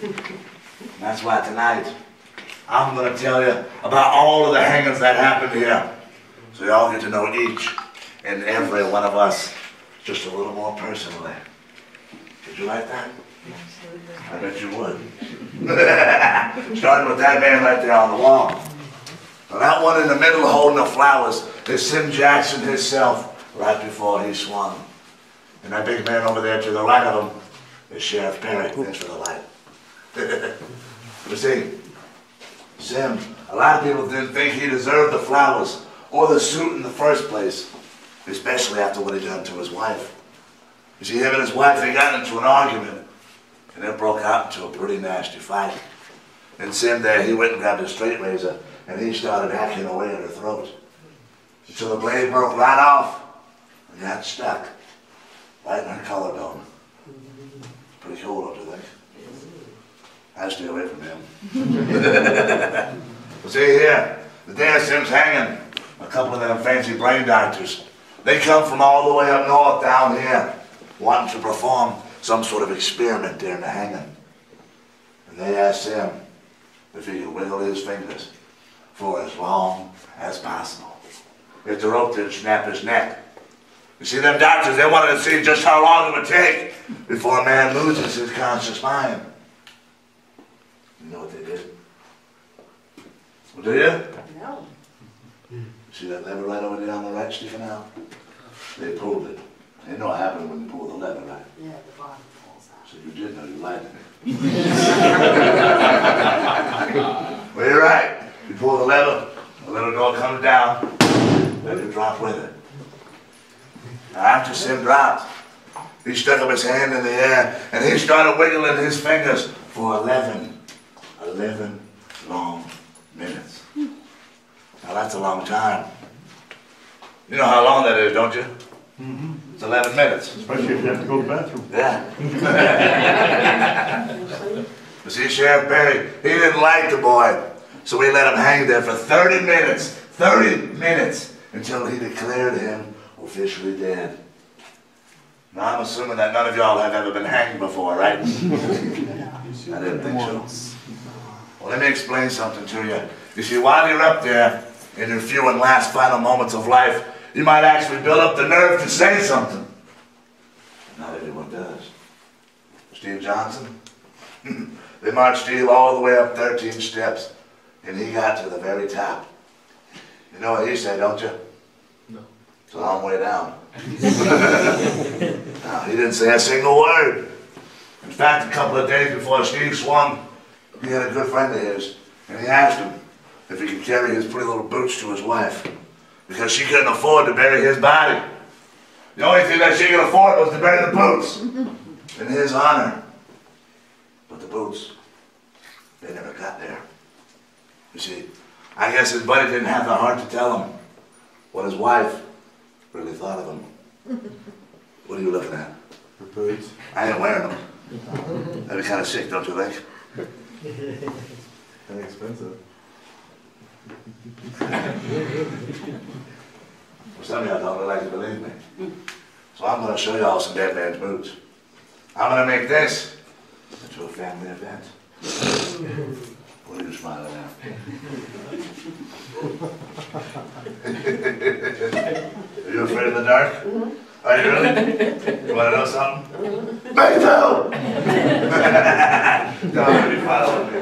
And that's why tonight, I'm going to tell you about all of the hangings that happened here. So you all get to know each and every one of us just a little more personally. Did you like that? I bet you would. Starting with that man right there on the wall. Now that one in the middle holding the flowers is Sim Jackson himself right before he swung. And that big man over there to the right of him is Sheriff Perry. Thanks for the light. You see, Sim, a lot of people didn't think he deserved the flowers or the suit in the first place, especially after what he done to his wife. You see, him and his wife, they got into an argument, and it broke out into a pretty nasty fight. And Sim there, he went and grabbed a straight razor, and he started hacking away at her throat. So the blade broke right off, and got stuck right in her collarbone. Pretty cool, don't you think? I stay away from him. Well, see here, the day of Sim's hanging, a couple of them fancy brain doctors, they come from all the way up north down here, wanting to perform some sort of experiment during the hanging. And they asked Sim if he could wiggle his fingers for as long as possible. If the rope didn't snap his neck. You see, them doctors, they wanted to see just how long it would take before a man loses his conscious mind. You know what they did? Well, do you? No. See that lever right over there on the right sticking out? They pulled it. They know what happened when you pull the lever, right? Yeah, the bottom falls out. So you did know, you lied to me. Well, you're right. You pull the lever, the little door comes down, let it drop with it. Now after Sim dropped, he stuck up his hand in the air and he started wiggling his fingers for 11 long minutes. Now that's a long time. You know how long that is, don't you? Mm-hmm. It's 11 minutes. Especially if you have to go to the bathroom. Yeah. But see, Sheriff Perry, he didn't like the boy, so we let him hang there for 30 minutes. 30 minutes until he declared him officially dead. Now I'm assuming that none of y'all have ever been hanged before, right? I didn't think so. Well, let me explain something to you. You see, while you're up there in your few and last final moments of life, you might actually build up the nerve to say something. Not everyone does. Steve Johnson, they marched Steve all the way up 13 steps, and he got to the very top. You know what he said, don't you? No. It's a long way down. No, he didn't say a single word. In fact, a couple of days before Steve swung, he had a good friend of his, and he asked him if he could carry his pretty little boots to his wife, because she couldn't afford to bury his body. The only thing that she could afford was to bury the boots in his honor. But the boots, they never got there. You see, I guess his buddy didn't have the heart to tell him what his wife really thought of him. What are you looking at? For boots. I ain't wearing them. That'd be kind of sick, don't you think? And expensive. Well, some of y'all don't really like to believe me. So I'm going to show y'all some dead man's boots. I'm going to make this into a family event. What are you smiling at? Are you afraid of the dark? Are you really? You want to know something? Make it out! Don't let me follow me.